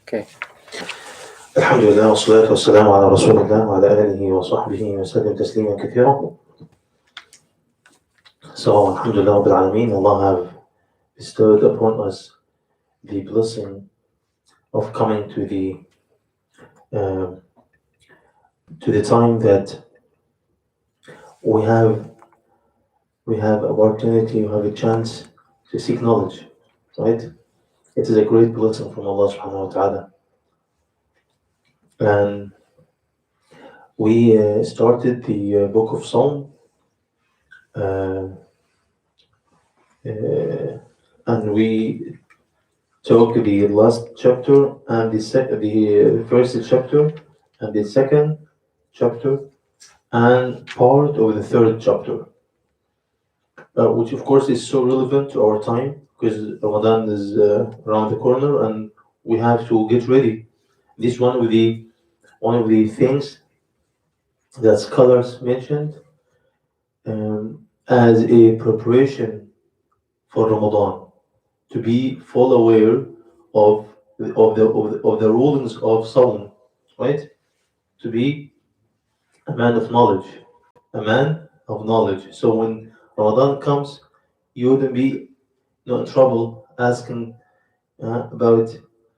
Okay. الحمد لله والصلاة والسلام على رسول الله وعلى آله وصحبه وسلم تسليما كثيرا. So, Alhamdulillah Rabbil Alameen, Allah have bestowed upon us the blessing of coming to the time that we have opportunity, we have a chance to seek knowledge, right? It is a great blessing from Allah Subhanahu wa Taala, and we started the book of Psalm, and we took the last chapter and the first chapter and the second chapter and part of the third chapter, which of course is so relevant to our time because Ramadan is around the corner and we have to get ready. This is one of the things that scholars mentioned as a preparation for Ramadan, to be full aware of the rulings of Sawm, right? To be a man of knowledge, a man of knowledge. So when Ramadan comes, you wouldn't be in trouble asking about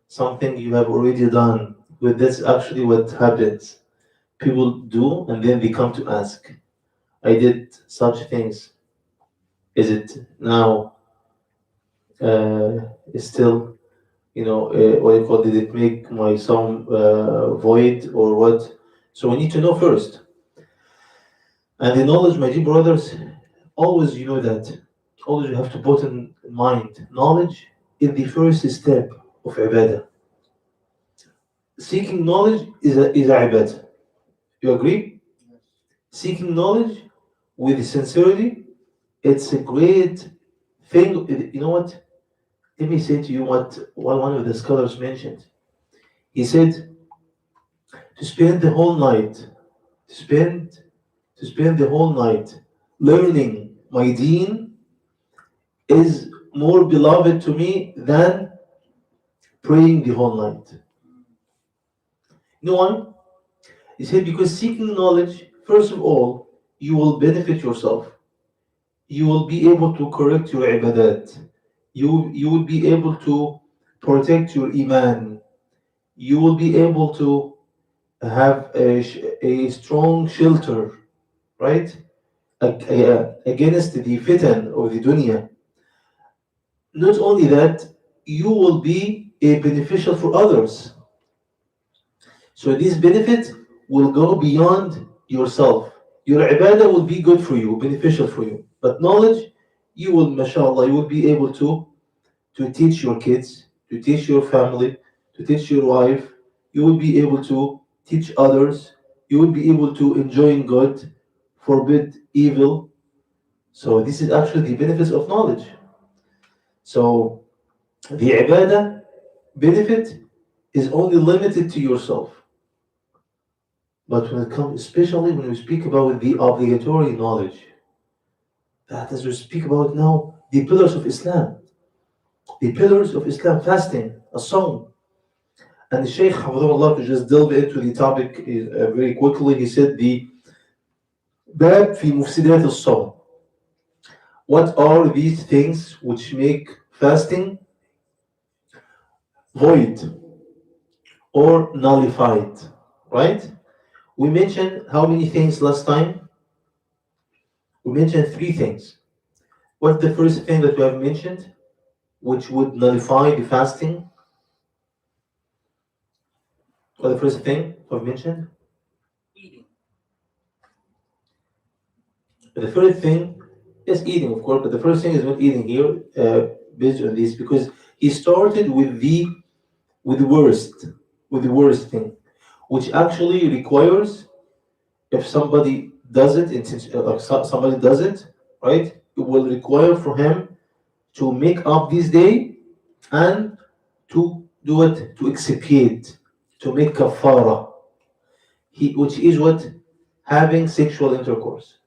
something you have already done. But that's actually what happens. People do, and then they come to ask, I did such things. Is it now still, what do you call, did it make my song void or what? So we need to know first. And the knowledge, my dear brothers, always you know that. Always you have to put in mind, knowledge is the first step of ibadah. Seeking knowledge is a ibadah. You agree? Seeking knowledge with sincerity, it's a great thing. You know what? Let me say to you what one of the scholars mentioned. He said to spend the whole night, to spend the whole night learning my deen is more beloved to me than praying the whole night. You know why? He said because seeking knowledge, first of all, you will benefit yourself. You will be able to correct your ibadat. You will be able to protect your iman. You will be able to have a strong shelter, right? Against the fitan of the dunya. Not only that, you will be a beneficial for others. So this benefit will go beyond yourself. Your ibadah will be good for you, beneficial for you. But knowledge, you will, mashallah, you will be able to teach your kids, to teach your family, to teach your wife. You will be able to teach others. You will be able to enjoy good, forbid evil. So this is actually the benefits of knowledge. So the ibadah benefit is only limited to yourself. But when it comes, especially when we speak about the obligatory knowledge, that as we speak about now, the pillars of Islam. The pillars of Islam, fasting, a song. And the Shaykh, Hafidhahullah, to just delve into the topic very quickly, he said the Bab fi mufsidat al-sawm. What are these things which make fasting void or nullified? Right? We mentioned how many things last time? We mentioned three things. What's the first thing that we have mentioned which would nullify the fasting? What the first thing I've mentioned? Eating. The first thing is eating, of course, but the first thing is not eating here, based on this, because he started with the worst thing, which actually requires, if somebody does it, somebody does it, right? It will require for him to make up this day and to do it, to expiate, to make kafara, which is what? Having sexual intercourse.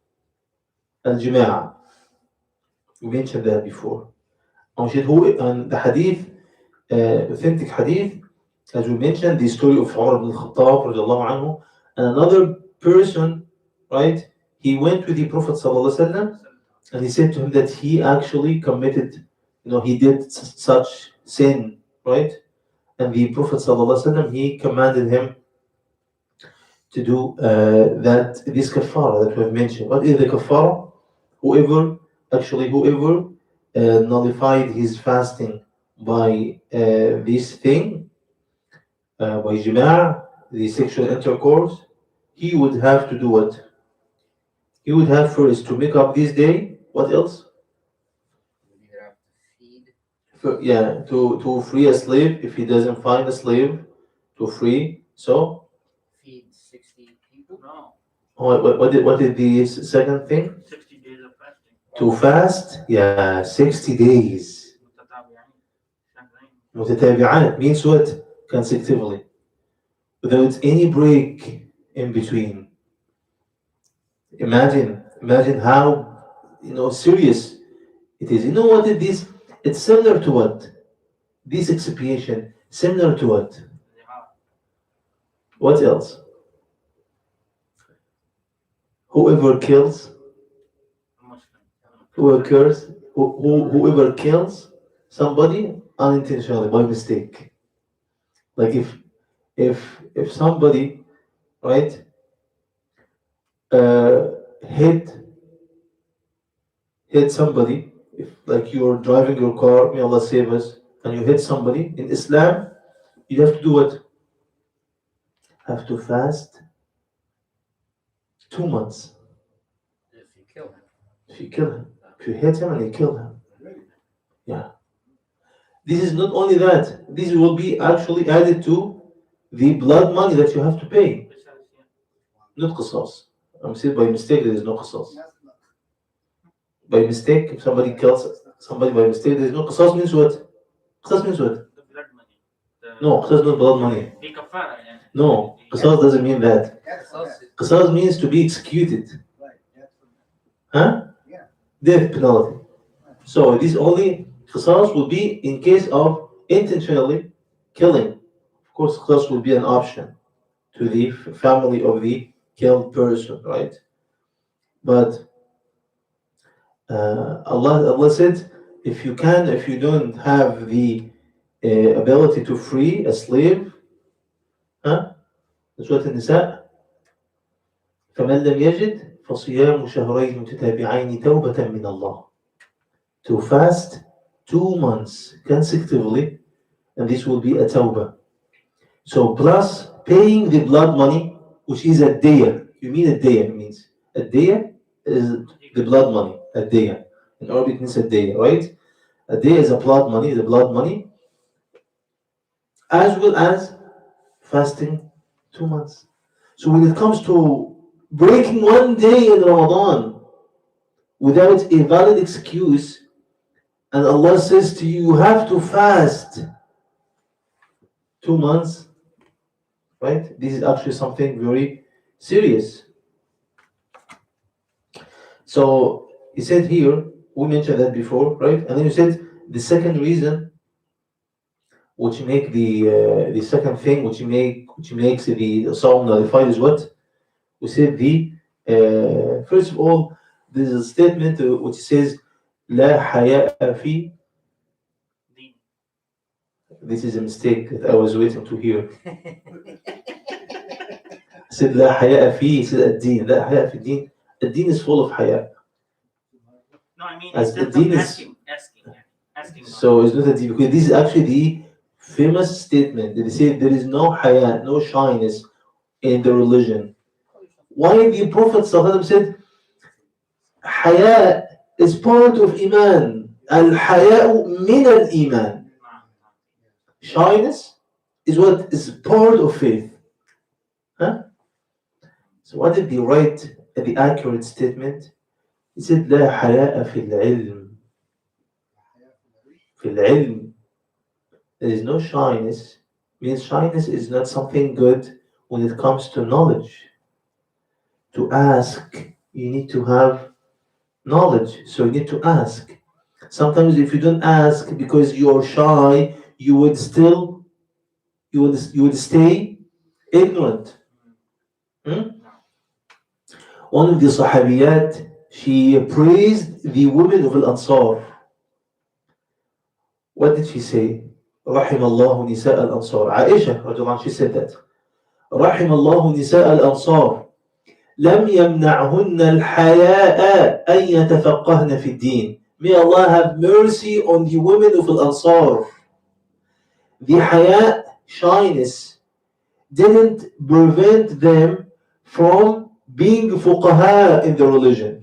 Al-Jima'a. We mentioned that before. And the hadith, authentic hadith, As we mentioned, the story of Umar ibn Khattab radiallahu anhu, and another person, right? He went with the Prophet sallallahu alaihi wasallam, and he said to him that he actually committed, he did such sin, right? And the Prophet sallallahu alaihi wasallam, he commanded him to do that this kafara that we have mentioned. What is the kafara? Whoever nullified his fasting by this thing, by jima', the sexual intercourse, he would have to do what? He would have first to make up this day. What else? You either have to feed, Yeah, to free a slave if he doesn't find a slave to free. So, feed 60 people. No, what is the second thing? 60 days of fasting. To fast, yeah, 60 days. متتابعين شهرين. متتابعات means what? Consecutively, without any break in between. Imagine how serious it is. You know what it is? It's similar to what? This expiation, similar to what? الجهاد. What else? Whoever kills, المسلم. whoever kills somebody unintentionally by mistake. Like if somebody, right, uh, hit somebody, if like you're driving your car, may Allah save us, and you hit somebody in Islam, you have to do what? Have to fast 2 months. If you kill him. If you kill him, if you hit him and you kill him, yeah. This is not only that. This will be actually added to the blood money that you have to pay. Not qisas. I'm saying by mistake there is no qisas. By mistake, if somebody kills somebody by mistake, there is no qisas. Means what? Qisas means what? The blood money. No, qisas is not blood money. في كفارة يعني. No, qisas doesn't mean that. Qisas. Qisas means to be executed. Huh? Yeah. Death penalty. So this only qisas will be in case of intentionally killing. Of course, qisas will be an option to the family of the killed person, right? But Allah said, if you don't have the ability to free a slave, huh? Surah An-Nisa, فمن لم يجد فصيام شهرين متتابعين توبة من الله. To fast 2 months consecutively, and this will be a tawbah. So plus paying the blood money, which is a diya. You mean a diya means a diya is the blood money. A diya in Arabic means a diya, right? A diya is a blood money, as well as fasting 2 months. So when it comes to breaking one day in Ramadan without a valid excuse, and Allah says to you, you have to fast 2 months, right? This is actually something very serious. So he said here, we mentioned that before, right? And then you said the second reason, which make the second thing, which makes the Psalm nullified is what? We said first of all, there's a statement which says لا حياء في. دين. This is a mistake that I was waiting to hear. I said لا حياء فيه, he said الدين. لا حياء في الدين. الدين is full of حياء. No, I mean, As instead the deen of is- asking. So it's not a deen, because this is actually the famous statement that they say there is no حياء, no shyness in the religion. Why the Prophet ﷺ said حياء is part of Iman. الحياء من الإيمان. Shyness is what is part of faith. Huh? So what did he write at the accurate statement? He said لا حياء في العلم. في العلم. There is no shyness. Means shyness is not something good when it comes to knowledge. To ask, you need to have knowledge. So you need to ask. Sometimes if you don't ask because you're shy, you would still you will stay ignorant. Hmm? No. One of the Sahabiyat, she praised the women of Al-Ansar. What did she say? رحم الله نساء الأنصار. Aisha, رضي الله عنها, she said that. رحم الله نساء الأنصار لم يمنعهن الحياء أن يتفقهن في الدين. May Allah have mercy on the women of Al-Ansar. The haya, shyness, didn't prevent them from being fuqaha in the religion.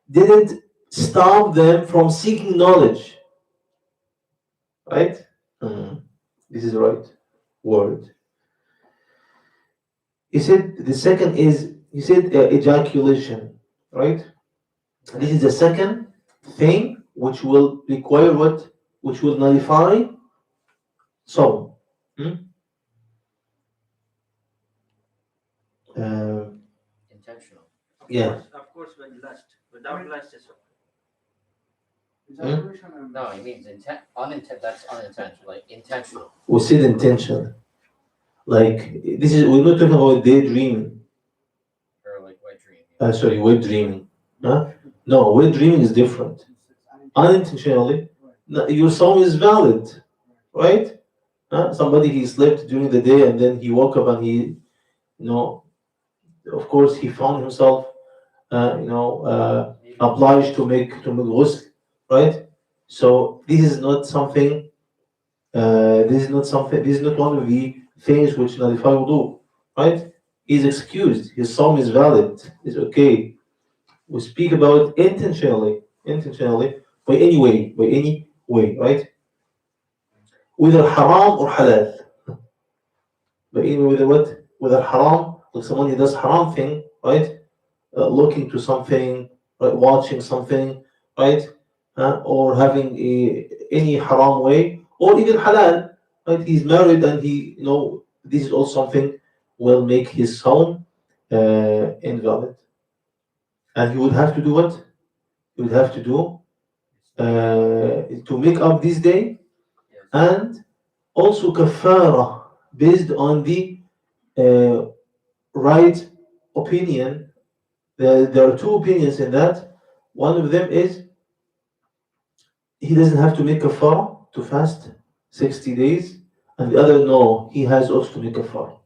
Didn't stop them from seeking knowledge. Right? This is the right word. He said the second is, he said ejaculation. Right? This is the second thing which will require what? Which will nullify soul. Intentional. Yeah. Of course, with lust. Without lust, it's Ejaculation and No, it means that's unintentional. Like intentional. We said intention. Like this is, we're not talking about daydreaming. Or like wet dream. Sorry, wet dreaming. Huh? No, wet dreaming is different. Unintentionally, your song is valid, right? Somebody he slept during the day and then he woke up and he, of course he found himself, obliged to make ghusl, right? So this is not something. This is not one of the things which nullify wudu, right? He's excused. His song is valid. It's okay. We speak about intentionally, by any way, right? Whether haram or halal. But even whether what? Whether haram, like someone who does haram thing, right? Looking to something, right? Watching something, right? Or having any haram way, or even halal, right? He's married and he, this is also something will make his home invalid. And he would have to do what? He would have to do to make up this day, Yes. and also kafara based on the uh, right opinion. There are two opinions in that. One of them is he doesn't have to make kafara to fast 60 days, and the other no, he has also to make kafara.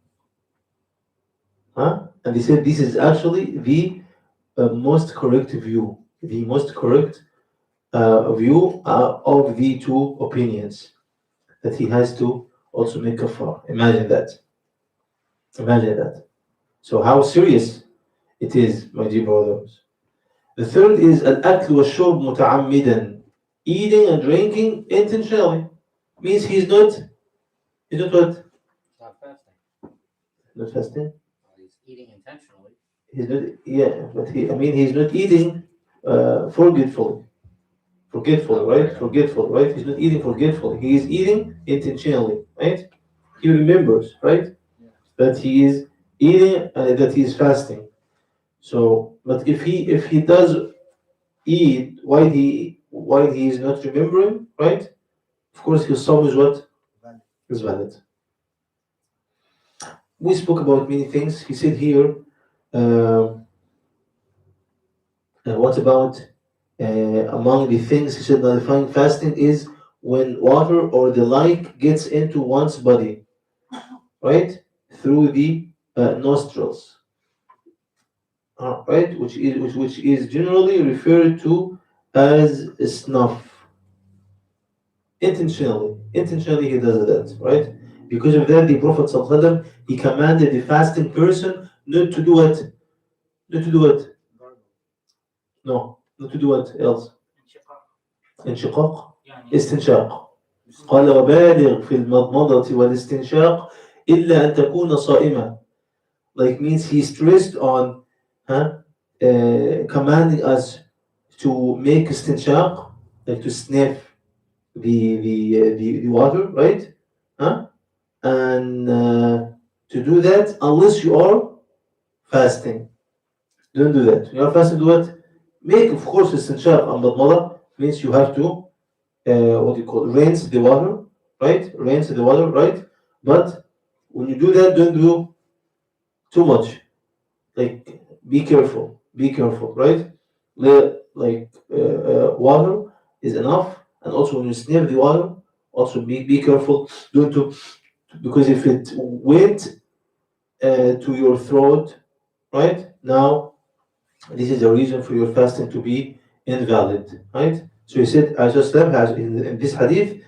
And they said this is actually the most correct view, the most correct view of the two opinions, that he has to also make kafara. Imagine that. Imagine that. So how serious it is, my dear brothers. The third is al-akl wa shurb muta'ammidan. Eating and drinking intentionally. Means he's not what? It's not fasting. Not fasting. Well, he's eating intentionally. He's not, yeah, but he's not eating forgetfully. Forgetful, right? Forgetful, right? He's not eating forgetfully. He is eating intentionally, right? He remembers, right? That he is eating, that he is fasting. So, but if he does eat while he is not remembering, right? Of course, his sum is what? Is valid. We spoke about many things. He said here, what about among the things he said nullifying fasting is when water or the like gets into one's body, right? Through the nostrils, right? Which is generally referred to as snuff. Intentionally he does that, right? Because of that, the Prophet ﷺ, he commanded the fasting person not to do it. Not to do it. No, not to do what else? انشقاق. يعني استنشاق. قال وبالغ في المضمضة والاستنشاق إلا أن تكون صائما. Like means he stressed on commanding us to make istinshaq, like to sniff the water, right? And to do that unless you are fasting. Don't do that. When you are fasting, do what? Make, of course, istinshaq and madmada means you have to what do you call it? Rinse the water, right? Rinse the water, right? But when you do that, don't do too much. Like, be careful, right? Water is enough, and also when you sniff the water, also be careful. Don't do, because if it went to your throat, right now, this is a reason for your fasting to be invalid, right? So he said, as Islam has in this hadith,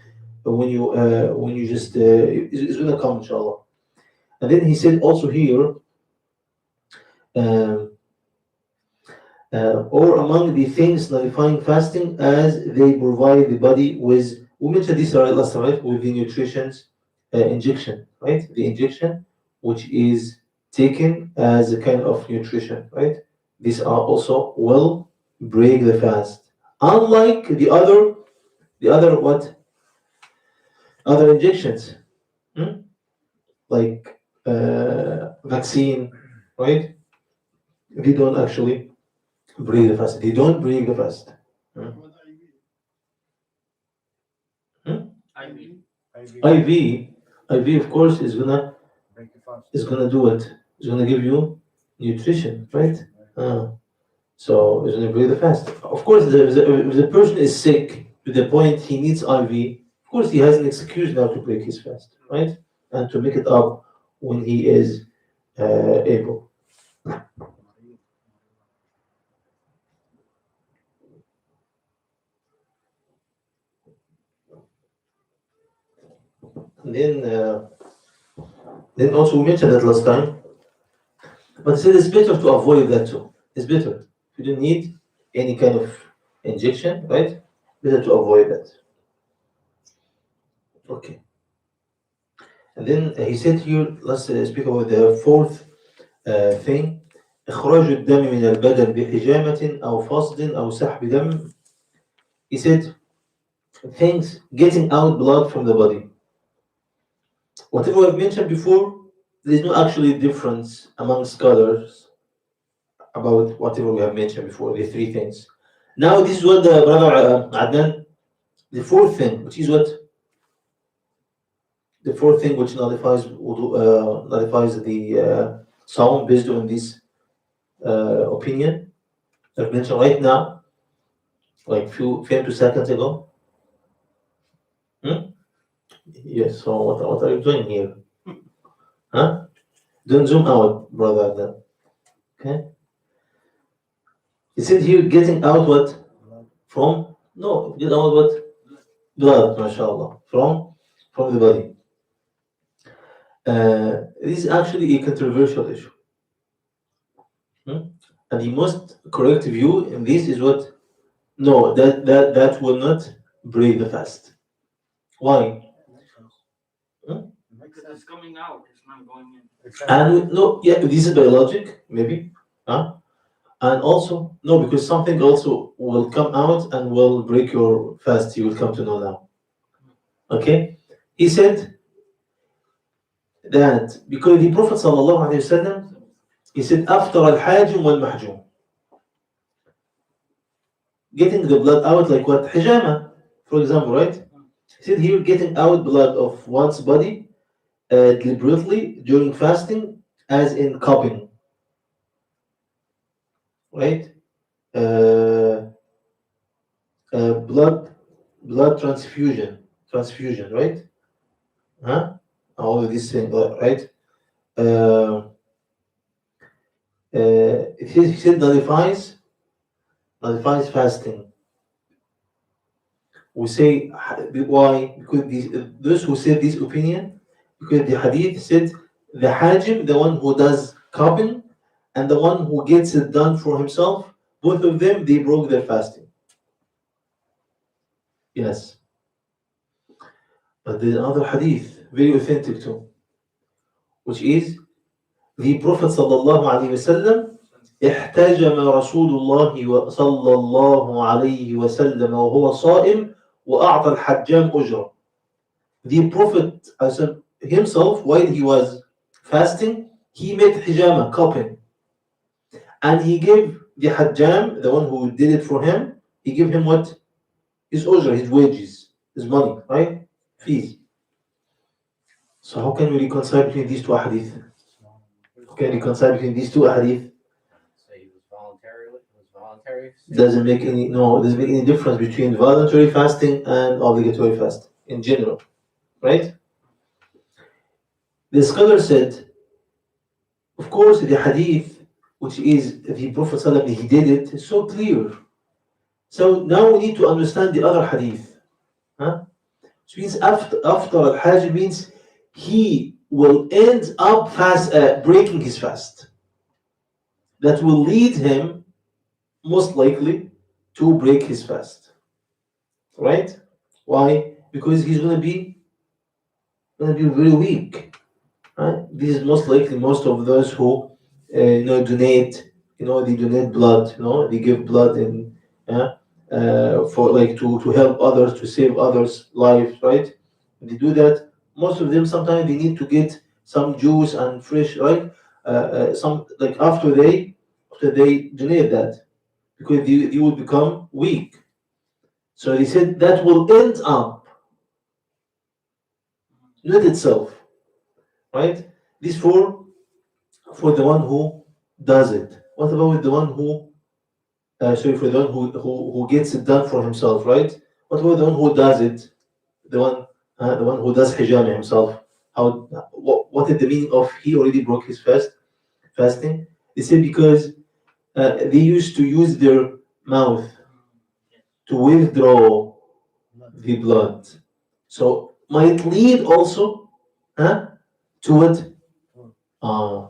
when you just is going to come, inshallah. And then he said also here, um, or among the things nullifying fasting, as they provide the body with, we mentioned this last time, right? With the nutrition's injection, right? The injection, which is taken as a kind of nutrition, right? These are also will break the fast. Unlike the other what? Other injections, hmm? Like vaccine, right? They don't actually break the fast. They don't break the fast. Hmm? Hmm? IV. IV, IV, of course, is gonna do it. It's gonna give you nutrition, right? Uh, so it's gonna break the fast. Of course, if the person is sick to the point he needs IV, of course he has an excuse now to break his fast, right? And to make it up when he is able. And then also we mentioned that last time, but still it's better to avoid that too. It's better. You don't need any kind of injection, right? Better to avoid that. Okay. And then he said here, let's speak about the fourth thing. إخراج الدم من البدن بحجامة أو فصد أو سحب دم. He said things getting out blood from the body. Whatever I've mentioned before, there is no actually difference among scholars about whatever we have mentioned before, the three things. Now this is what the brother Adnan, the fourth thing, which is what? The fourth thing which nullifies the Psalm based on this opinion I've mentioned right now, like few seconds ago. Hmm? Yes, so what are you doing here? Huh? Don't zoom out, brother Adnan. Okay? He said here getting out what? From? No, get out what? Blood, mashallah. From the body. This is actually a controversial issue. Hmm? And the most correct view in this is what? No, that will not break the fast. Why? Hmm? Because it's coming out, it's not going in. And no, yeah, this is biologic, maybe. Huh? And also, no, because something also will come out and will break your fast, you will come to know now. Okay? He said that because the Prophet sallallahu alaihi wasallam, he said, after al-hajim wal-mahjum, getting the blood out like what? Hijama, for example, right? He said here, getting out blood of one's body deliberately during fasting, as in cupping, right? Uh, blood transfusion, right? Huh? All of these things, right? Uh, he said nullifies fasting. We say why? Because those who said this opinion, because the hadith said the hajim, the one who does cupping, and the one who gets it done for himself, both of them they broke their fasting. Yes, but there's another hadith, very authentic too, which is the Prophet sallallahu alaihi wasallam احتجم رسول الله صلى الله عليه وسلم وهو صائم وأعطى الحجام أجرة. The Prophet himself, while he was fasting, he made hijama, cupping, and he gave the hajjam, the one who did it for him, he gave him what? His ujra, his wages, his money, right? Fees. So how can we reconcile between these two hadith? How can we reconcile between these two hadith? Say he was voluntary. It was voluntary. Doesn't make any no, doesn't make any difference between voluntary fasting and obligatory fast in general, right? The scholar said, of course, the hadith, which is the Prophet ﷺ, he did it, is so clear. So now we need to understand the other hadith. Huh? Which means after al-Hajj means he will end up breaking his fast. That will lead him, most likely, to break his fast. Right? Why? Because he's gonna be very weak. Right? This is most likely most of those who donate. They donate blood. They give blood in for like to help others, to save others' lives. Right? When they do that, most of them sometimes they need to get some juice and fresh. Right? Some like after they donate that, because you will become weak. So they said that will end up not itself. Right? This for the one who does it. What about the one who, for the one who gets it done for himself, right? What about the one who does it? The one who does hijama himself. What is the meaning of he already broke his fasting? They say because they used to use their mouth to withdraw the blood. So might lead also to what? Uh,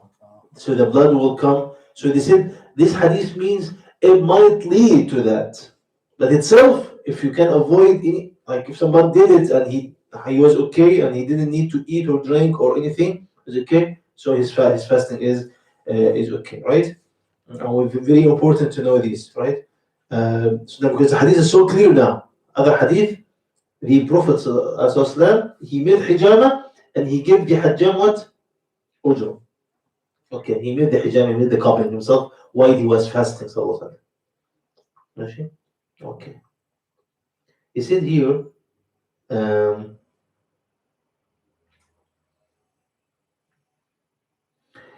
so the blood will come. So they said this hadith means it might lead to that. But itself, if you can avoid any, like if someone did it and he was okay and he didn't need to eat or drink or anything, is okay. So his fasting is okay, right? And it's very important to know this, right? So that because the hadith is so clear now. Other hadith, the Prophet ﷺ, he made hijama and he gave the hajjam what? Ujr. Okay, he made the hijab, he made the covering himself while he was fasting. Sallallahu Alaihi Wasallam. Okay. He said here, um,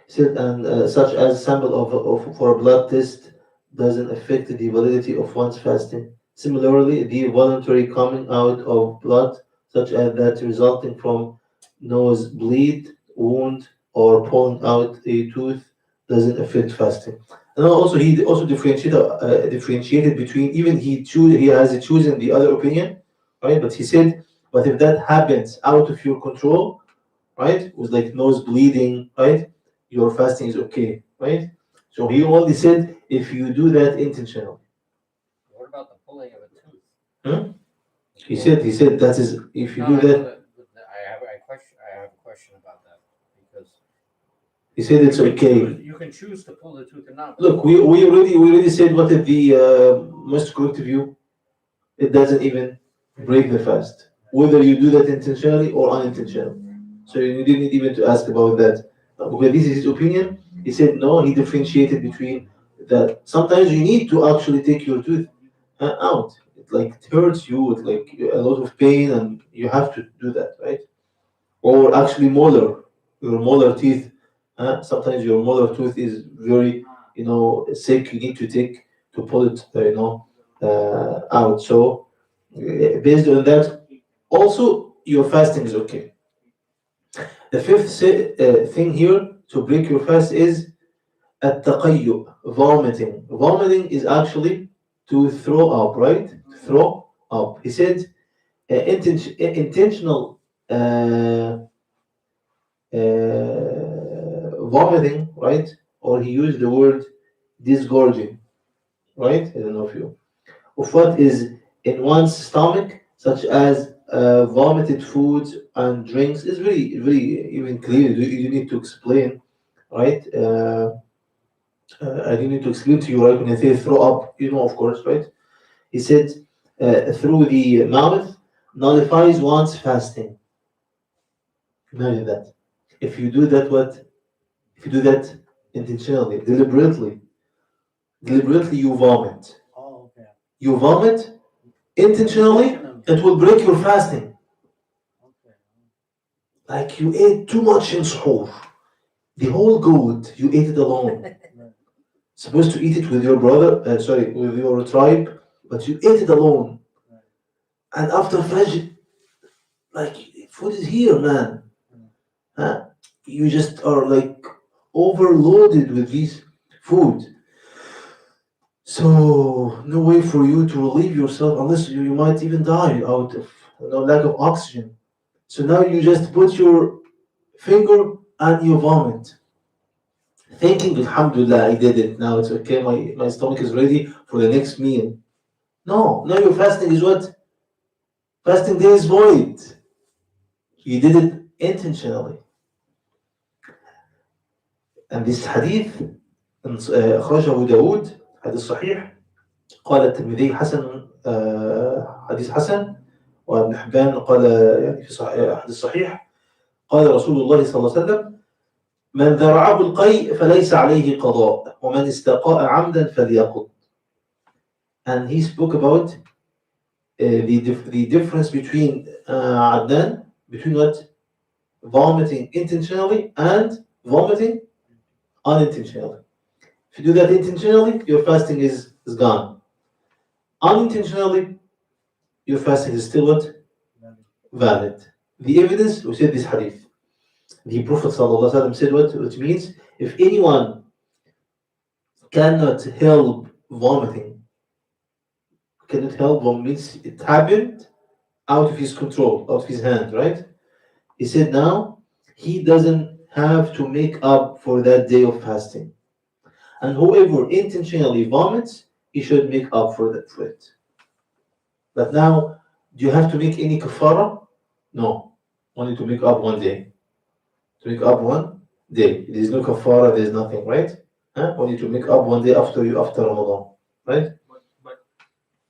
he said, and such as sample of for a blood test doesn't affect the validity of one's fasting. Similarly, the voluntary coming out of blood, such as that resulting from nose bleed, wound, or pulling out a tooth, doesn't affect fasting. And also he also differentiated between, even he has chosen the other opinion, right? But he said, but if that happens out of your control, right, with like nose bleeding, right, your fasting is okay, right? So he only said if you do that intentionally. What about the pulling of a tooth? Hmm? He said that is if you No, do I know that. that. I have a question about that because He said it's okay. You can choose to pull the tooth or not. Look, we already said what is the most correct view. It doesn't even break the fast, whether you do that intentionally or unintentionally. So you didn't even to ask about that. Because this is his opinion. He said no. He differentiated between that. Sometimes you need to actually take your tooth out. It hurts you with like a lot of pain, and you have to do that, right? Or actually your molar teeth. Sometimes your molar tooth is very, sick. You need to take to pull it, out. So based on that, also your fasting is okay. The fifth thing here to break your fast is at-taqayyu, vomiting. Vomiting is actually to throw up, right? To throw up. He said intentional vomiting, right? Or he used the word disgorging, right? I don't know if you of what is in one's stomach, such as vomited foods and drinks, is very, very even clear. You need to explain, right? I didn't need to explain to you, right? When I say throw up, of course, right? He said, through the mouth nullifies one's fasting. Imagine that. If you do that, if you do that intentionally, deliberately you vomit. Oh, okay. You vomit intentionally, it will break your fasting. Okay. Like you ate too much in suhoor. The whole goat, you ate it alone. Supposed to eat it with your brother, sorry, with your tribe, but you ate it alone. And after Fajr, like food is here, man. Huh? You just are like overloaded with these food. So no way for you to relieve yourself unless you might even die out of lack of oxygen. So now you just put your finger and you vomit, thinking, Alhamdulillah, I did it. Now it's okay. My stomach is ready for the next meal. No, now your fasting is what? Fasting day is void. You did it intentionally. And this hadith أخرجه أبو داود حديث صحيح. قال الترمذي حسن حديث حسن. وابن حبان قال يعني في حديث صحيح. قال رسول الله صلى الله عليه وسلم من ذرعه القيء فليس عليه قضاء ومن استقاء عمدا فليقض. And he spoke about the difference between Adnan, between what? Vomiting intentionally and vomiting unintentionally. If you do that intentionally, your fasting is gone. Unintentionally, your fasting is still what? Valid. The evidence, we said this hadith. The Prophet ﷺ said what? Which means if anyone cannot help vomiting, means it happened out of his control, out of his hand, right? He said now he doesn't have to make up for that day of fasting. And whoever intentionally vomits, he should make up for it. But now, do you have to make any kafara? No. Only to make up one day. To make up one day. There is no kafara, there is nothing, right? Only to make up one day after Ramadan, right? But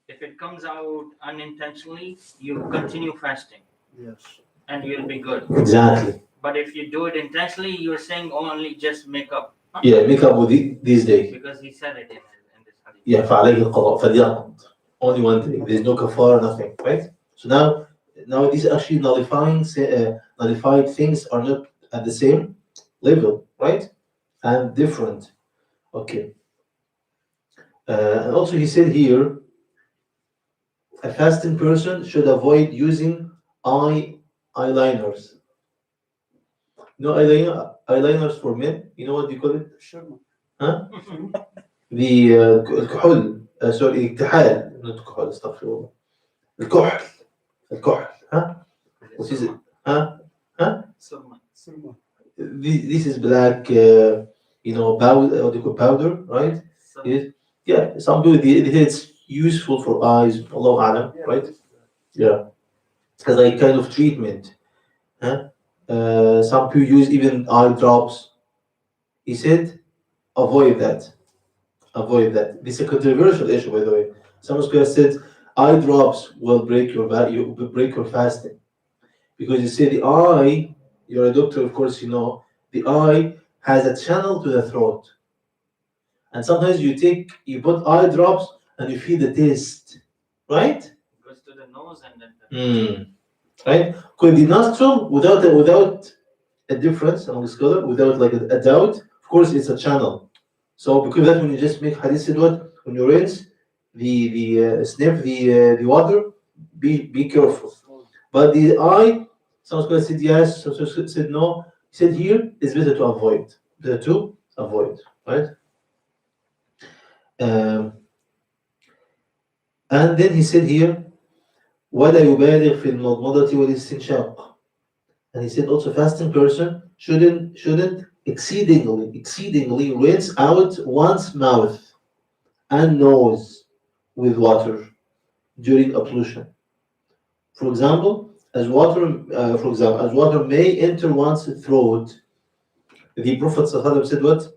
if it comes out unintentionally, you continue fasting. Yes. And you'll be good. Exactly. But if you do it intentionally, you're saying only just make up. Yeah, make up with these days. Because he said it in this hadith. Yeah, فعليه القضاء فليقض. Only one day. There's no kafara, nothing, right? So now these actually nullified things are not at the same level, right? And different. Okay. And also he said here, a fasting person should avoid using eyeliners. No eyeliners for men. You know what you call it? Sherman. Huh? The الكحول. Sorry, اكتحال. Not كحول. استغفر الله. الكحل. Huh? What is it? Huh? Sherman. This is black. Powder. What do you call powder, right? Yeah. Some people it's useful for eyes. Allahu A'lam, right? Yeah. As a kind of treatment. Huh? Some people use even eye drops. He said, avoid that. Avoid that. This is a controversial issue, by the way. Some scholars said eye drops will break your fasting, because you say the eye. You're a doctor, of course, you know the eye has a channel to the throat, and sometimes you put eye drops and you feel the taste, right? It goes to the nose and then Right? Because the nostril, without a difference among scholars, without like a doubt, of course, it's a channel. So because that when you just make hadith said what, when you rinse the sniff the water, be careful. But the eye, some scholars said yes, some scholars said no. He said here it's better to avoid. Better to avoid, right? And then he said here, ولا يبالغ في المضمضة والاستنشاق. And he said also fasting person shouldn't exceedingly rinse out one's mouth and nose with water during ablution. For example, as water may enter one's throat, the Prophet ﷺ said what?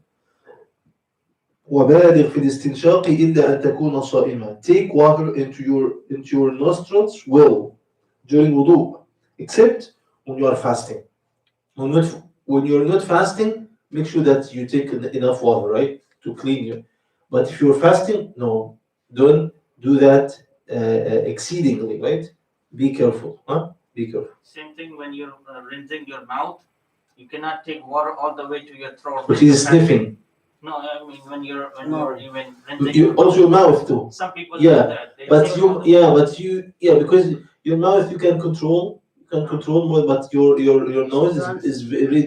وبالغ في الاستنشاق إلا أن تكون صائما. Take water into your nostrils well during wudu, except when you are fasting. When you're not fasting, make sure that you take enough water, right, to clean you. But if you're fasting, no, don't do that exceedingly, right? Be careful. Huh? Be careful. Same thing when you're rinsing your mouth, you cannot take water all the way to your throat. Which is sniffing. No, I mean when you're No. even rinsing You your also your mouth. mouth too. Some people Yeah, do that. They But take you, all the- yeah, but you, yeah, because your mouth you can control, more, but your nose is very,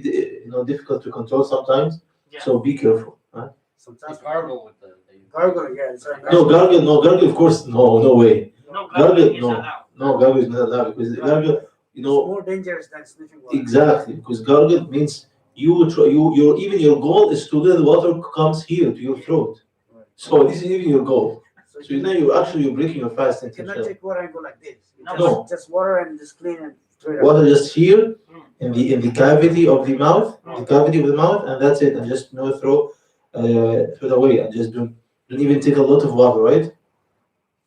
difficult to control sometimes. Yeah. So be careful. Huh? Sometimes Gargle with the. gargle, yeah. It's like No, gargle, of course, no way. No, Gargle, gargling is no. allowed. No, gargle is not allowed because gargle, It's more dangerous than sniffing water. exactly, because gargle means you try, your even your goal is to let the water comes here to your throat. Right. So this is even your goal. So So now you're breaking your fast you cannot intention. take water and go like this. You No. just water and just clean and throw it out. Water just here Mm. in the cavity of the mouth, and that's it, and just throw it away, and just don't even take a lot of water, right?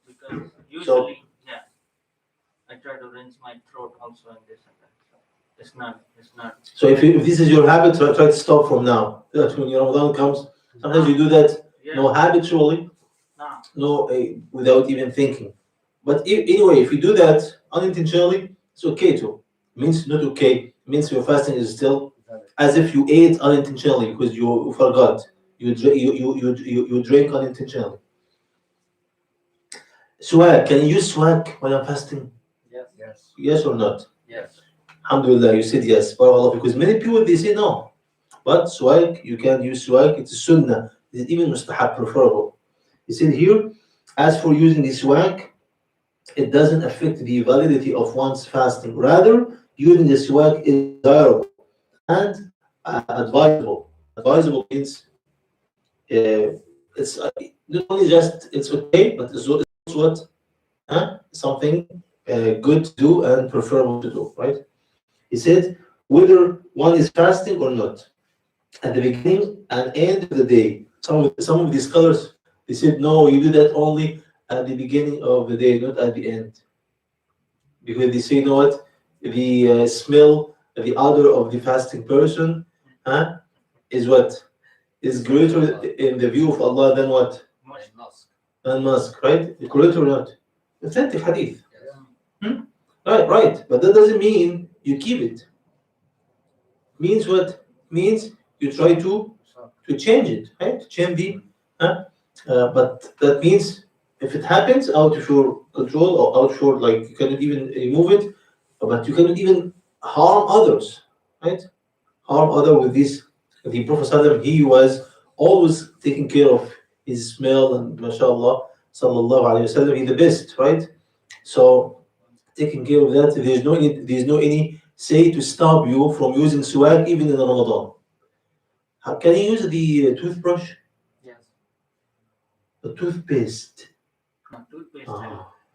Because usually, yeah, I try to rinse my throat also and this and that. So it's not. So if this is your habit, try to stop from now. That's when your Ramadan comes. Sometimes you do that, Yeah. habitually, No. without even thinking. But anyway, if you do that unintentionally, it's okay too. Means not okay. Means your fasting is still as if you ate unintentionally because you forgot. You drink unintentionally. Swag. Can you use swag when I'm fasting? Yes. Yes. Yes or not? Yes. Alhamdulillah, you said yes. Barakallah, because many people they say no. But swag, you can use swag. It's sunnah. It's even mustahab, preferable. He said here, as for using the swag, it doesn't affect the validity of one's fasting. Rather, using the swag is desirable and advisable. Advisable means it's not only just it's okay, but it's also what something good to do and preferable to do, right? He said whether one is fasting or not, at the beginning and end of the day. Some of these scholars they said no, you do that only at the beginning of the day, not at the end, because they say you know what, the smell, the odor of the fasting person, is what is greater in the view of Allah than what? Than musk, right? Correct or not? Authentic hadith. Yes. Right. But that doesn't mean you keep it. Means what? Means you try to change it, right? To change the. But that means if it happens out of your control or out of your like you cannot even remove it, but you cannot even harm others, right? Harm other with this. The Prophet ﷺ, he was always taking care of his smell and mashallah sallallahu alaihi wasallam, he's the best, right? So taking care of that, there's no any say to stop you from using swag even in Ramadan. How can you use the toothbrush? Yes. The toothpaste. No, toothpaste.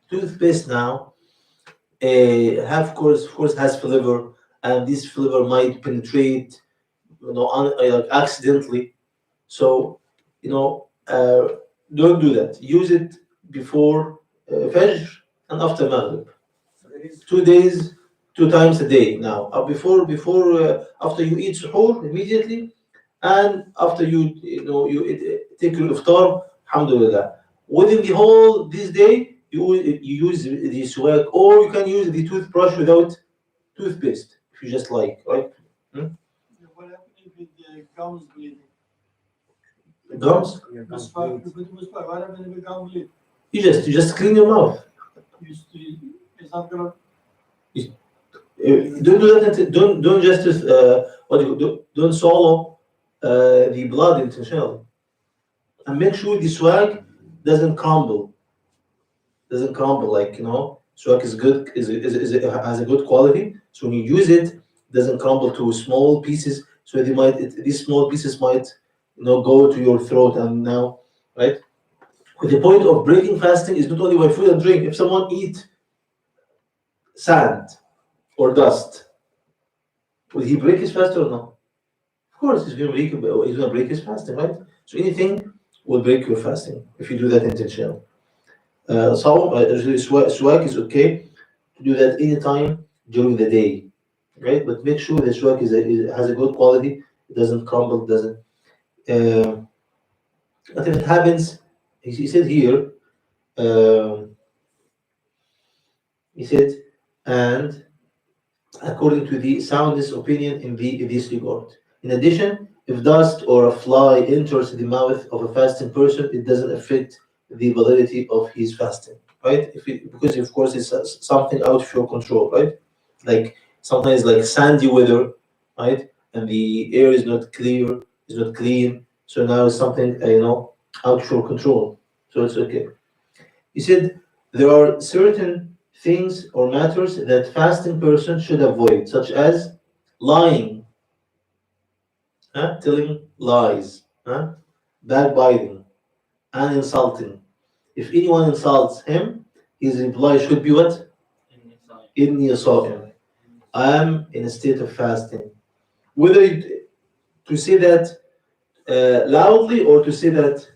Toothpaste now, of course, has flavor, and this flavor might penetrate, like accidentally. So, don't do that. Use it before Fajr and after Maghrib. So there is 2 days, 2 times a day now. After you eat suhoor immediately, and after take your iftar, alhamdulillah. Within the whole this day, you use the swag, or you can use the toothbrush without toothpaste if you just like, right? What happened if it gums bleeding? Gums, your gums Misfire, bleed. if it was what happened if it gum bleed? you just clean your mouth. It's not gonna. Don't do that. Don't just don't swallow the blood intentionally, and make sure the swag doesn't crumble. Doesn't crumble like swag is good has a good quality. So when you use it, it doesn't crumble to small pieces. So these small pieces might go to your throat and now right. But the point of breaking fasting is not only by food and drink. If someone eat sand or dust, will he break his fast or not? Of course, he's gonna break his fasting, right? So anything will break your fasting if you do that intentionally. Actually, swag is okay to do that anytime during the day, right? But make sure the swag has a good quality. It doesn't crumble, doesn't. Uh, but if it happens, he said here, um, he said, and according to the soundest opinion in this regard. In addition, if dust or a fly enters the mouth of a fasting person, it doesn't affect the validity of his fasting, right? Because of course it's something out of your control, right? Like sometimes like sandy weather, right? And the air is not clear, is not clean. So now it's something out of your control. So it's okay. He said there are certain things or matters that fasting person should avoid, such as lying, telling lies, backbiting, and insulting. If anyone insults him, his reply should be what? in the soil. Inni sa'im. I am in a state of fasting. Whether to say that loudly or to say that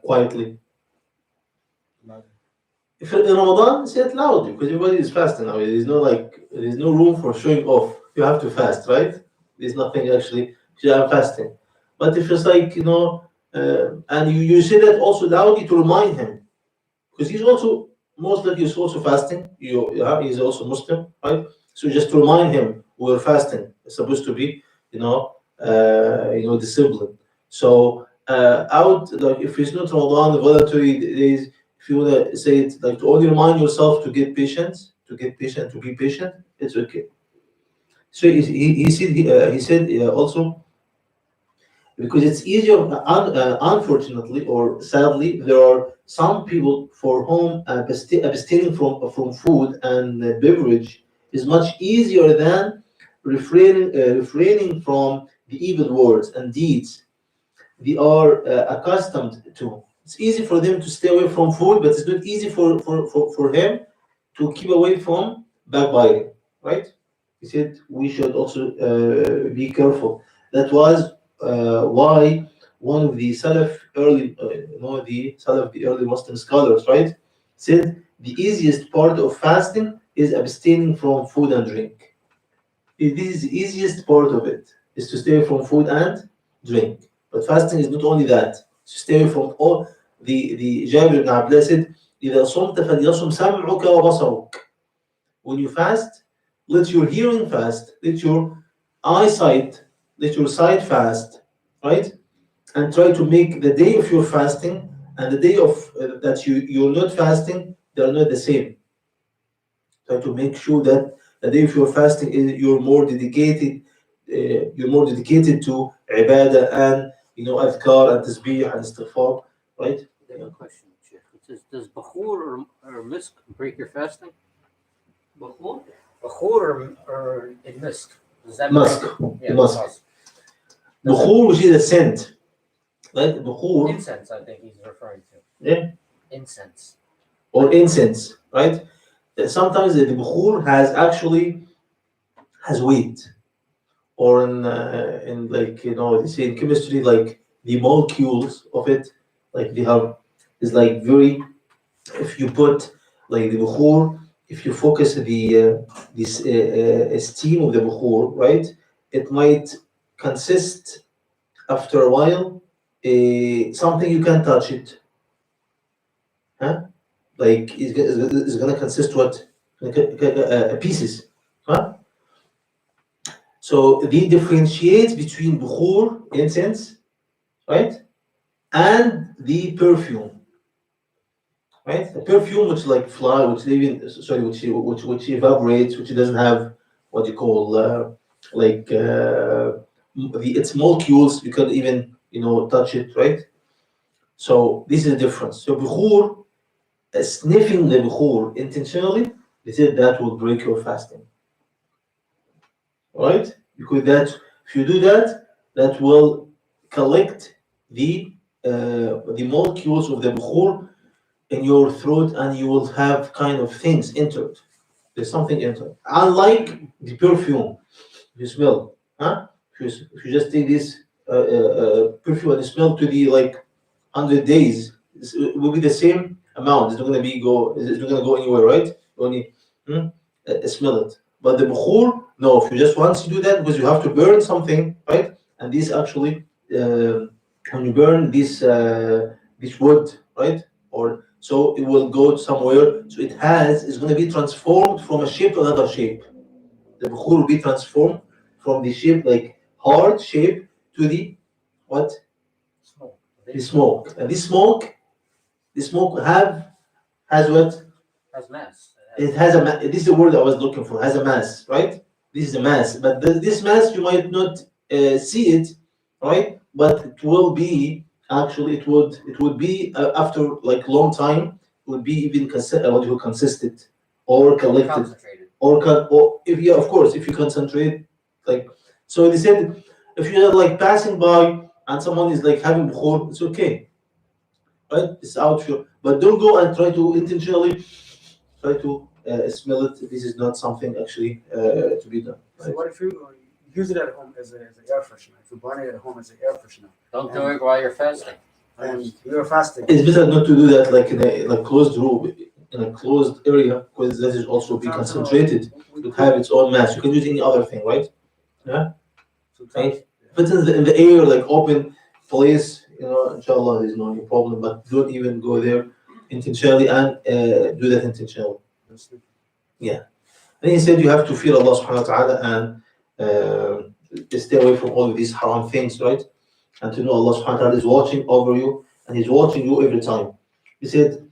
quietly. If in Ramadan, say it loudly because everybody is fasting now. There's no room for showing off. You have to fast, right? There's nothing actually. I'm fasting. But if it's like and you say that also loudly to remind him because he's also most likely he's also fasting. He's also Muslim, right? So just to remind him we're fasting. It's supposed to be discipline. So out like if it's not Ramadan, the voluntary days, if you wanna say it like to only remind yourself to be patient, it's okay. So he said also because it's easier. Unfortunately or sadly, there are some people for whom abstaining from food and beverage is much easier than refraining from the evil words and deeds they are accustomed to. It's easy for them to stay away from food, but it's not easy for him to keep away from backbiting, right? He said we should also be careful. That was why one of the Salaf early, the early Muslim scholars, right, said the easiest part of fasting is abstaining from food and drink. This is the easiest part of it, is to stay away from food and drink. But fasting is not only that, to stay away from all the Jabir ibn Abdullah said, إذا صمت فليصم سمعك وبصرك. When you fast, let your hearing fast, let your eyesight, let your sight fast, right? And try to make the day of your fasting and the day of that you're not fasting, they are not the same. Try to make sure that the day of your fasting is you're more dedicated to ibadah and adhkar and tasbih and istighfar, right? I have a question, Sheikh. It says, does Bakhur or Misk break your fasting? Bakhur? Bakhur or in Misk? Does that Musk, Yeah, musk. musk. Bukhur, which is a scent, right? Bukhur, Incense, I think he's referring to. yeah, Incense. or incense, right? Sometimes the bukhur has weight, or in like they say in chemistry like the molecules of it, like they have is like very. If you put like the bukhur, if you focus this steam of the bukhur, right, it might consist after a while something you can touch it, huh? Like it's gonna consist what pieces, huh? So they differentiate between bukhur, incense, right, and the perfume, right? The perfume which like fly, which even sorry, which evaporates, which doesn't have what you call like its molecules. You can't even touch it, right? So this is the difference. So bukhur, sniffing the bukhur intentionally, they said that will break your fasting, right? Because if you do that, that will collect the molecules of the bukhur in your throat, and you will have kind of things entered. There's something entered. Unlike the perfume, you smell, huh? If you just take this perfume and smell to the like 100 days, it will be the same amount. It's not gonna be go. It's not gonna go anywhere, right? You only smell it. But the bukhur, no. If you just once you do that, because you have to burn something, right? And this actually, when you burn this wood, right, or So it will go somewhere. So it's going to be transformed from a shape to another shape. The bukhur will be transformed from the shape, like hard shape, to the what? Smoke. The smoke. And this smoke has what? Has mass. It has this is the word I was looking for. Has a mass, right? This is a mass, but this mass you might not see it, right? But it will be actually it would be after like long time it would be even what you consistent or collected Concentrated. or if you of course if you concentrate like so they said if you're like passing by and someone is like having bukhur, it's okay, right? It's out for but don't go and try to intentionally try to smell it. This is not something actually to be done. So Right? what if you use it at home as an air freshener? If you burn it at home as an air freshener, Don't do it while you're fasting. and you're fasting, It's better not to do that like in a like closed room, in a closed area, because that is also be concentrated. It would have its own mass. You can use any other thing, right? Yeah. Right. If it's in the air, like open place, inshallah, there's no problem. But don't even go there intentionally and do that intentionally. Yeah. And he said you have to fear Allah subhanahu wa ta'ala and stay away from all of these haram things, right? And to know Allah subhanahu wa ta'ala is watching over you and He's watching you every time. He said,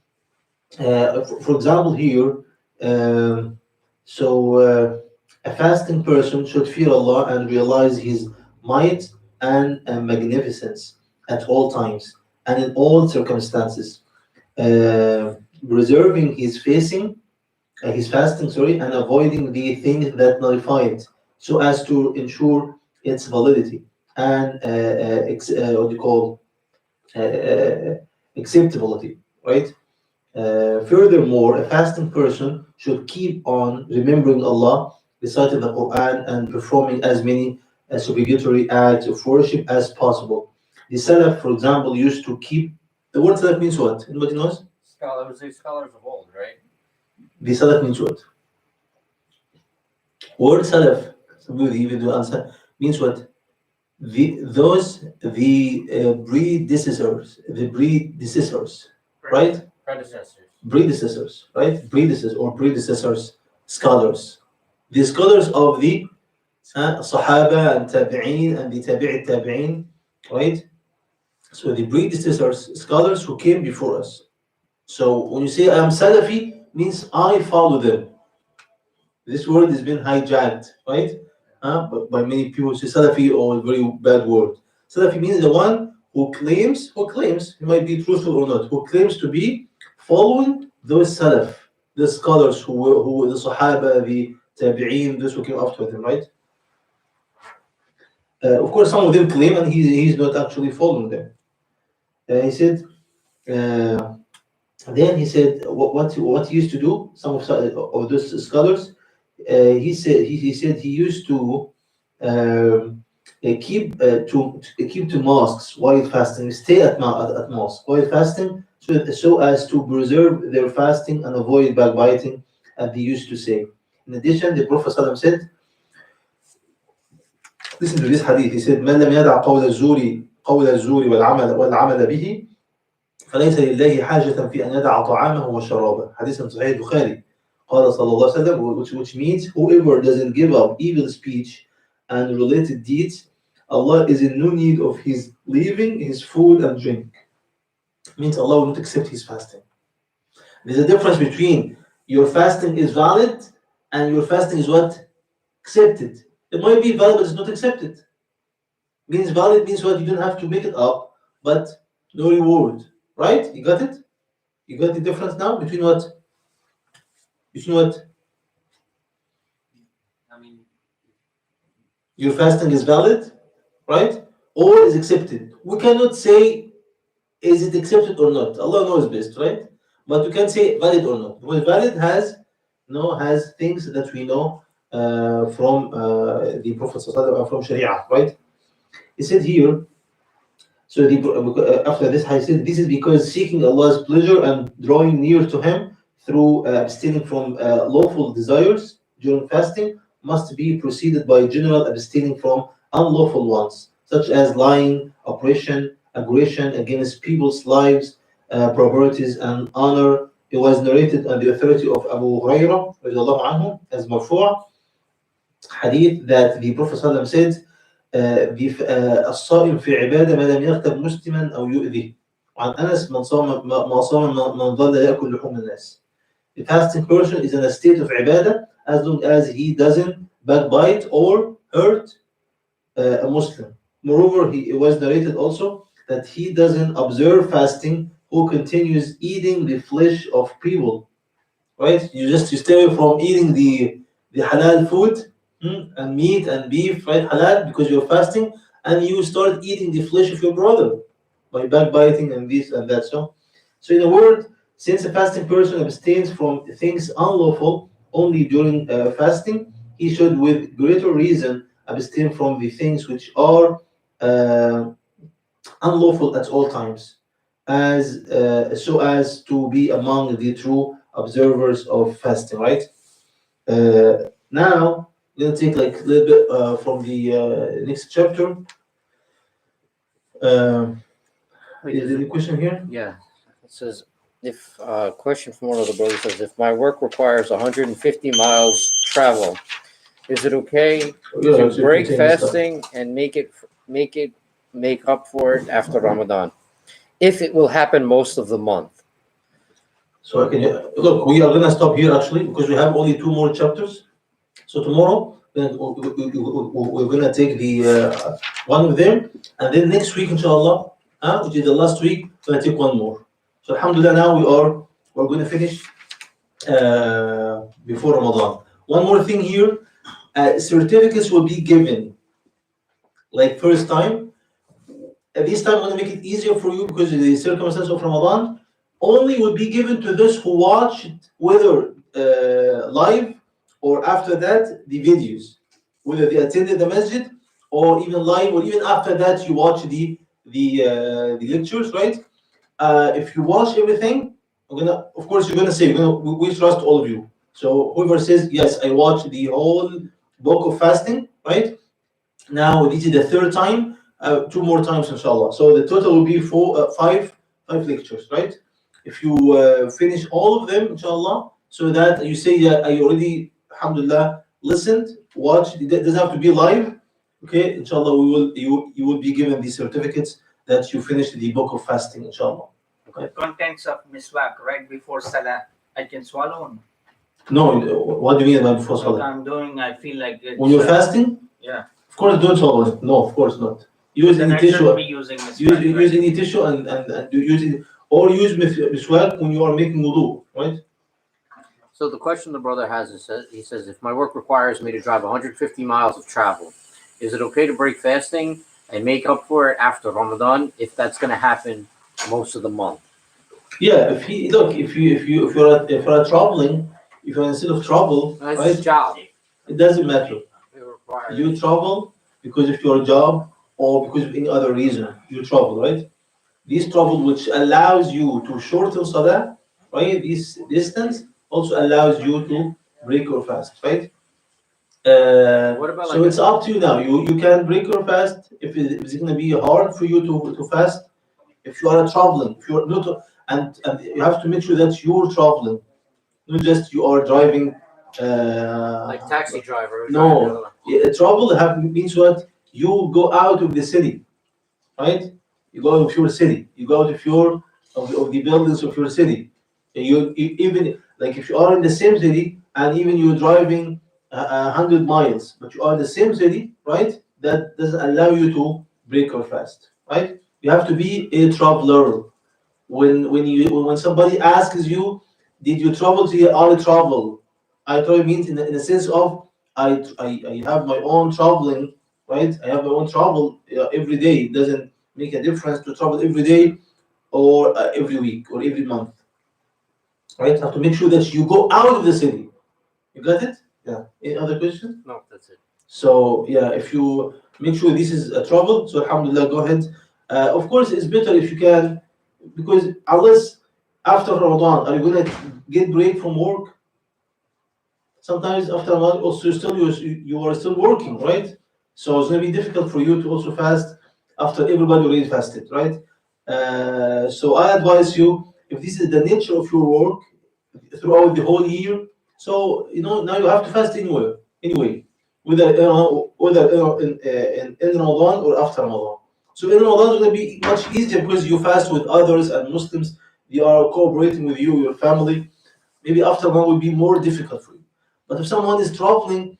for example, here, a fasting person should fear Allah and realize His might and magnificence at all times and in all circumstances, preserving his fasting, and avoiding the things that nullify it, so as to ensure its validity and what do you call acceptability, right? Furthermore, a fasting person should keep on remembering Allah, reciting the Quran, and performing as many obligatory acts of worship as possible. The Salaf, for example, used to keep. The word Salaf means what? Anybody knows? Scholars of old, right? The Salaf means what? Word Salaf, some people even do answer, means what? The predecessors, right? Predecessors. Predecessors, scholars. The scholars of the Sahaba and Tabi'een and the Tabi'i Tabi'een, right? So the predecessors, scholars who came before us. So when you say I am Salafi, means I follow them. This word has been hijacked, right? But by many people say Salafi or a very bad word. Salafi means the one who claims, he might be truthful or not, who claims to be following those Salaf, the scholars who were the Sahaba, the Tabi'een, those who came after them, right? Of course, some of them claim and he's not actually following them. He said, then he said, what he used to do, some of those scholars, he said he used to keep to mosques while fasting, stay at mosque while fasting, so as to preserve their fasting and avoid backbiting, as they used to say. In addition, the Prophet ﷺ said, listen to this hadith. He said, "من لم يدع قول الزور والعمل به فليس لله حاجة في أن يدع طعامه وشرابه." Hadith in Sahih Bukhari. قال صلى الله عليه وسلم, which means whoever doesn't give up evil speech and related deeds, Allah is in no need of his living, his food and drink. Means Allah will not accept his fasting. There's a difference between your fasting is valid and your fasting is what? Accepted. It might be valid, but it's not accepted. Means valid means what? You don't have to make it up, but no reward. Right? You got it? You got the difference now between what? Between what? I mean, Your fasting is valid, right? Or is accepted. We cannot say is it accepted or not. Allah knows best, right? But we can say valid or not. Because valid has things that we know from the Prophet ﷺ, from Sharia, right? He said here, so after this, I said this is because seeking Allah's pleasure and drawing near to Him through abstaining from lawful desires during fasting must be preceded by general abstaining from unlawful ones, such as lying, oppression, aggression against people's lives, proprieties and honor. It was narrated on the authority of Abu Hurairah radiallahu anhu as marfu' hadith that the Prophet ﷺ said الصائم في عبادة ما لم يغتب مسلما أو يؤذيه. وعن أنس من صام ما صام من ظل يأكل لحوم الناس. The fasting person is in a state of ibadah as long as he doesn't backbite or hurt a Muslim. Moreover, it was narrated also that he doesn't observe fasting who continues eating the flesh of people. Right? You stay away from eating the halal food and meat and beef, right? Halal because you're fasting, and you start eating the flesh of your brother by backbiting and this and that. So in a word, since a fasting person abstains from things unlawful only during fasting, he should, with greater reason, abstain from the things which are unlawful at all times, as so as to be among the true observers of fasting. Right? Now, we're gonna take like a little bit from the next chapter. Is there any question here? Yeah. It says, if question from one of the brothers says, if my work requires 150 miles travel, is it okay to break fasting and make up for it after Ramadan, if it will happen most of the month? So I can look. We are gonna stop here actually because we have only 2 more chapters. So tomorrow we're gonna take the one of them, and then next week, inshallah, which is the last week, we're gonna take one more. So alhamdulillah, now we're gonna finish before Ramadan. One more thing here, certificates will be given like first time. This time I'm gonna make it easier for you because of the circumstance of Ramadan. Only will be given to those who watched whether live or after that the videos, whether they attended the masjid or even live or even after that you watch the lectures, right? If you watch everything, of course you're gonna say we trust all of you. So whoever says yes, I watched the whole book of fasting, right? Now this is the 3rd time, 2 more times inshallah. So the total will be five lectures, right? If you finish all of them, inshallah, so that you say that I already, alhamdulillah, listened, watched. It doesn't have to be live. Okay, inshallah, you will be given the certificates that you finished the book of fasting, inshallah. Okay. Contents of miswak right before salah, I can swallow. No, what do you mean by before What salah? I'm doing, I feel like it's, When you're fasting? yeah. Of course, don't swallow it. No, of course not. Use Then any I tissue. shouldn't be using miswak. Use any tissue and use it, or use miswak when you are making wudu, right? So the question the brother has is, he says, if my work requires me to drive 150 miles of travel, is it okay to break fasting and make up for it after Ramadan if that's going to happen most of the month? Yeah, if you're traveling, if you're instead of travel, That's right? his job. It doesn't matter. It requires. You travel because of your job or because of any other reason. You travel, right? This travel which allows you to shorten salah, right? This distance also allows you to break your fast, right? What about So it's up to you now. You can break your fast if it's going to be hard for you to fast. If you are traveling, if you are not, and you have to make sure that you're traveling, not just you are driving. like taxi driver. No, travel means what? You go out of the city, right? You go out of your city. You go out of the buildings of your city. You even like if you are in the same city and even you're driving 100 miles, but you are in the same city, right? That doesn't allow you to break your fast, right? You have to be a traveler. When somebody asks you, did you travel to your I travel? I travel means in the sense of I have my own traveling, right? I have my own travel every day. It doesn't make a difference to travel every day or every week or every month, right? You have to make sure that you go out of the city. You got it? Yeah. Any other question? No, that's it. So yeah, if you make sure this is a travel, so alhamdulillah, go ahead. Of course, it's better if you can, because unless after Ramadan, are you gonna get break from work? Sometimes after Ramadan, also you are still working, right? So it's gonna be difficult for you to also fast after everybody already fasted, right? So I advise you, if this is the nature of your work throughout the whole year, so now you have to fast anyway, whether in Ramadan or after Ramadan. So in Ramadan it's going to be much easier because you fast with others and Muslims. They are cooperating with you, your family. Maybe after Ramadan will be more difficult for you. But if someone is traveling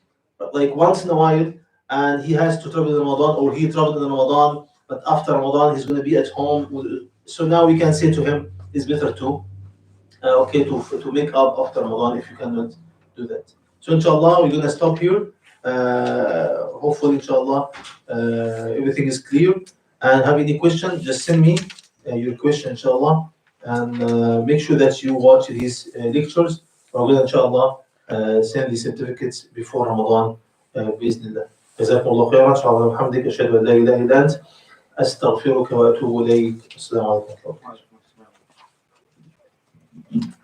like once in a while and he has to travel in Ramadan, or he traveled in Ramadan, but after Ramadan he's going to be at home. So now we can say to him, it's better to to make up after Ramadan if you cannot do that. So inshallah, we're going to stop here. Hopefully, inshallah, everything is clear. And have any question, just send me your question, inshallah. And make sure that you watch these lectures. We're going to, inshallah, send the certificates before Ramadan, بإذن الله. جزاكم الله خيرا. سبحانك اللهم وبحمدك أشهد أن لا إله إلا أنت أستغفرك وأتوب إليك. السلام عليكم ورحمة الله.